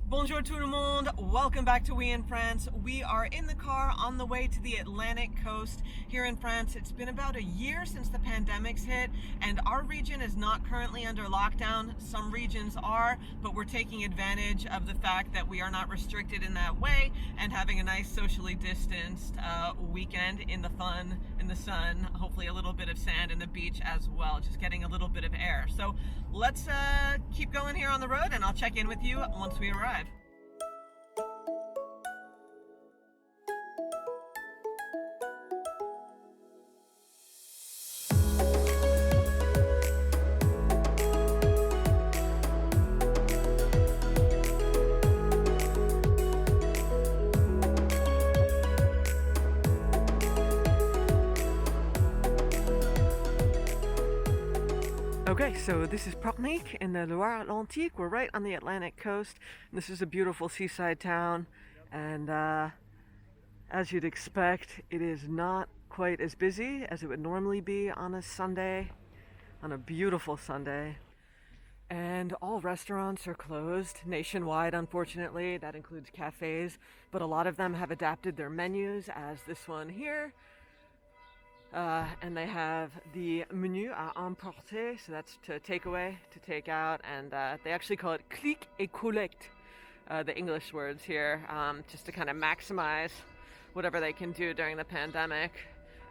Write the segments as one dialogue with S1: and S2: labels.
S1: Bonjour tout le monde, welcome back to Oui In France. We are in the car on the way to the Atlantic coast here in France. It's been about a year since the pandemic's hit and our region is not currently under lockdown. Some regions are, but we're taking advantage of the fact that we are not restricted in that way and having a nice socially distanced weekend in the fun, in the sun, hopefully a little bit of sand and the beach as well, just getting a little bit of air. So let's keep going here on the road and I'll check in with you once we arrive. Okay, so this is Pornic in the Loire-Atlantique. We're right on the Atlantic coast. This is a beautiful seaside town, and as you'd expect, it is not quite as busy as it would normally be on a Sunday, on a beautiful Sunday. And all restaurants are closed nationwide, unfortunately. That includes cafes, but a lot of them have adapted their menus, as this one here. And they have the menu à emporter, so that's to take away, to take out, and they actually call it click et collect, the English words here, just to kind of maximize whatever they can do during the pandemic.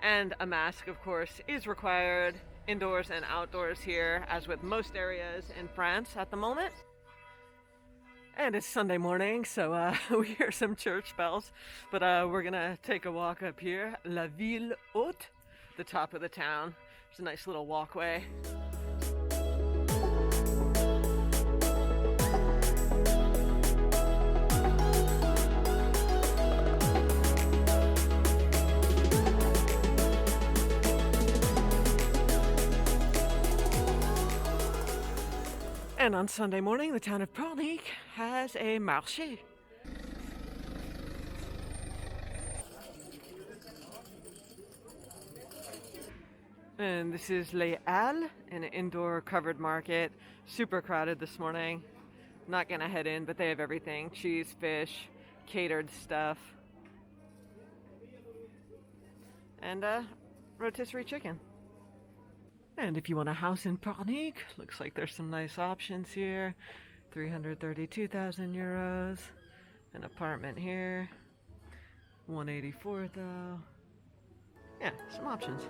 S1: And a mask, of course, is required indoors and outdoors here, as with most areas in France at the moment. And it's Sunday morning, so we hear some church bells, but we're gonna take a walk up here, La Ville Haute, the top of the town. There's a nice little walkway. And on Sunday morning, the town of Pornic has a marché. And this is Les Halles, an indoor covered market. Super crowded this morning. Not gonna head in, but they have everything. Cheese, fish, catered stuff. And rotisserie chicken. And if you want a house in Pornic, looks like there's some nice options here. 332,000 euros. An apartment here. 184 though. Yeah, some options.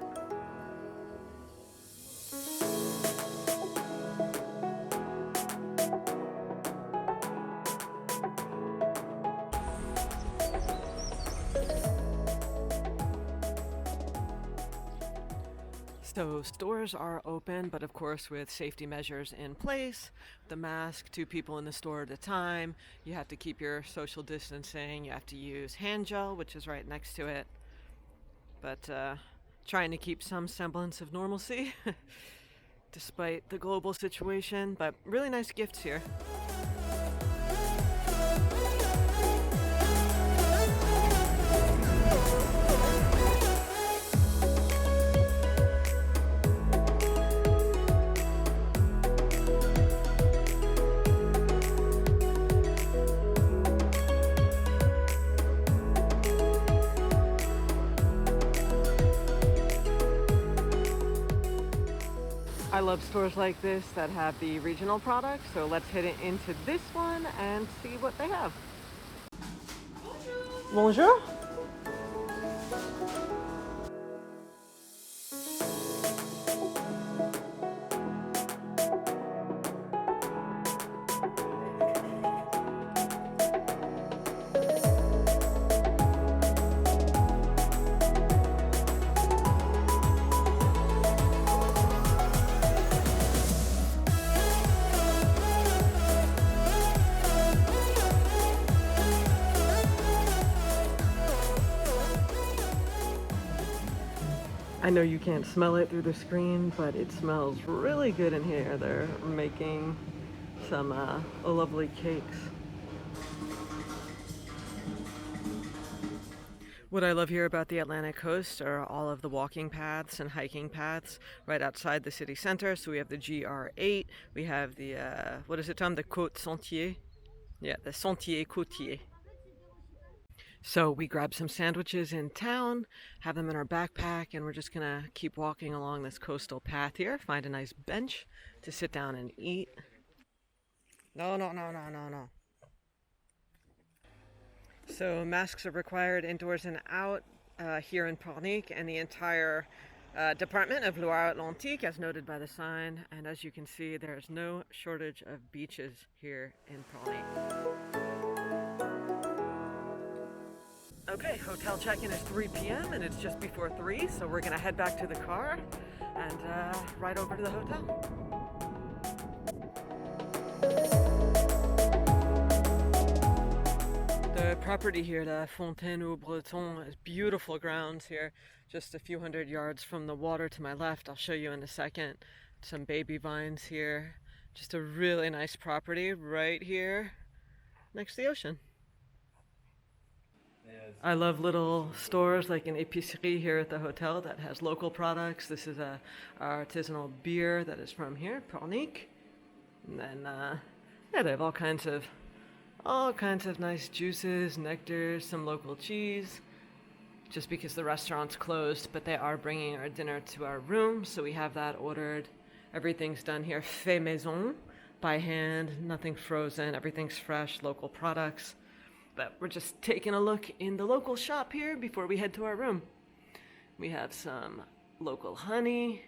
S1: So stores are open, but of course with safety measures in place. The mask, 2 people in the store at a time. You have to keep your social distancing. You have to use hand gel, which is right next to it. But trying to keep some semblance of normalcy despite the global situation. But really nice gifts here. I love stores like this that have the regional products, so let's head into this one and see what they have. Bonjour. I know you can't smell it through the screen, but it smells really good in here. They're making some lovely cakes. What I love here about the Atlantic coast are all of the walking paths and hiking paths right outside the city center. So we have the GR8, we have the, what is it, Tom? The Côte Sentier. Yeah, the Sentier Côtier. So we grabbed some sandwiches in town, have them in our backpack, and we're just gonna keep walking along this coastal path here, find a nice bench to sit down and eat. No, no, no, no, no, no. So masks are required indoors and out here in Pornic and the entire department of Loire-Atlantique, as noted by the sign. And as you can see, there is no shortage of beaches here in Pornic. Okay, hotel check-in is 3 p.m. and it's just before 3, so we're gonna head back to the car and ride over to the hotel. The property here, La Fontaine-au-Breton, is beautiful grounds here, just a few hundred yards from the water to my left. I'll show you in a second. Some baby vines here. Just a really nice property right here next to the ocean. I love little stores like an épicerie here at the hotel that has local products. This is a artisanal beer that is from here, Pornic. And then, yeah, they have all kinds of nice juices, nectars, some local cheese. Just because the restaurant's closed, but they are bringing our dinner to our room, so we have that ordered. Everything's done here, fait maison, by hand, nothing frozen, everything's fresh, local products. But we're just taking a look in the local shop here before we head to our room. We have some local honey.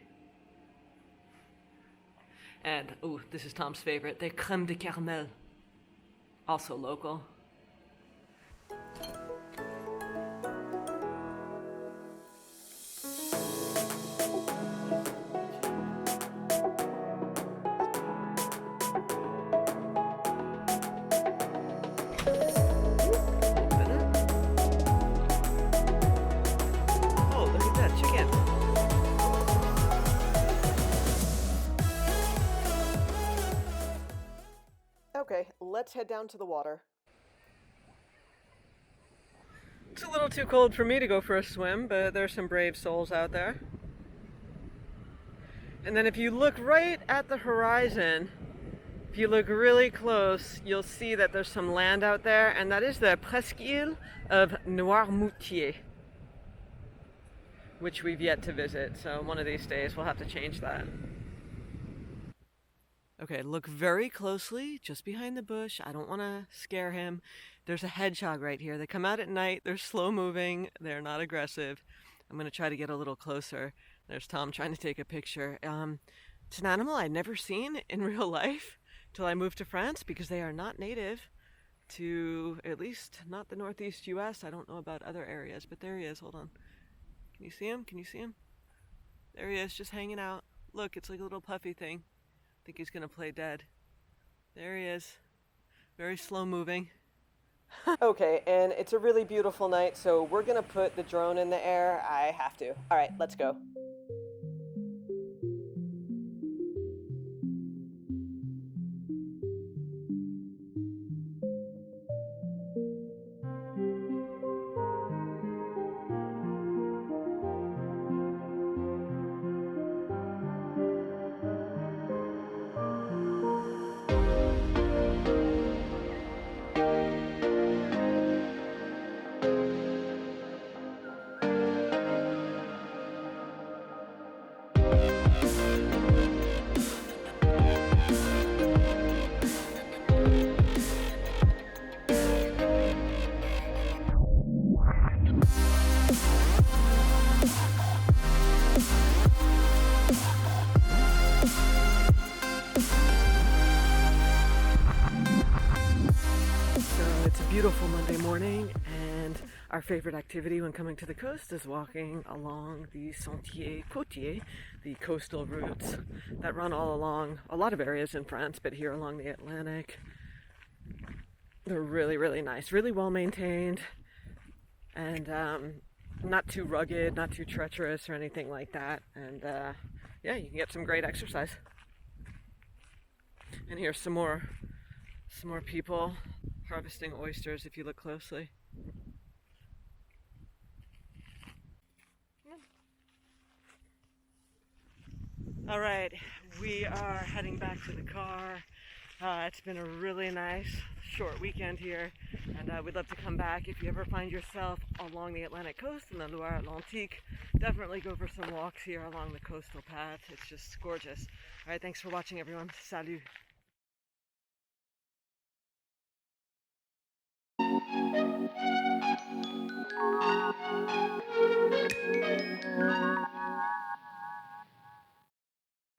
S1: And, oh, this is Tom's favorite, the crème de caramel. Also local. Okay, let's head down to the water. It's a little too cold for me to go for a swim, but there's some brave souls out there. And then if you look right at the horizon, if you look really close, you'll see that there's some land out there, and that is the presqu'île of Noirmoutier, which we've yet to visit, so one of these days we'll have to change that. Okay, look very closely, just behind the bush. I don't want to scare him. There's a hedgehog right here. They come out at night. They're slow moving. They're not aggressive. I'm going to try to get a little closer. There's Tom trying to take a picture. It's an animal I'd never seen in real life till I moved to France because they are not native to, at least not the Northeast US. I don't know about other areas, but there he is. Hold on. Can you see him? Can you see him? There he is, just hanging out. Look, it's like a little puffy thing. I think he's gonna play dead. There he is. Very slow moving. Okay, and it's a really beautiful night, so we're gonna put the drone in the air. I have to. All right, let's go. Beautiful Monday morning, and our favorite activity when coming to the coast is walking along the Sentier Côtier, the coastal routes that run all along a lot of areas in France, but here along the Atlantic. They're really, really nice, really well maintained, and not too rugged, not too treacherous or anything like that. And yeah, you can get some great exercise. And here's some more people harvesting oysters if you look closely. All right, we are heading back to the car. It's been a really nice short weekend here, and we'd love to come back. If you ever find yourself along the Atlantic coast in the Loire-Atlantique, definitely go for some walks here along the coastal path. It's just gorgeous. All right, thanks for watching, everyone. Salut.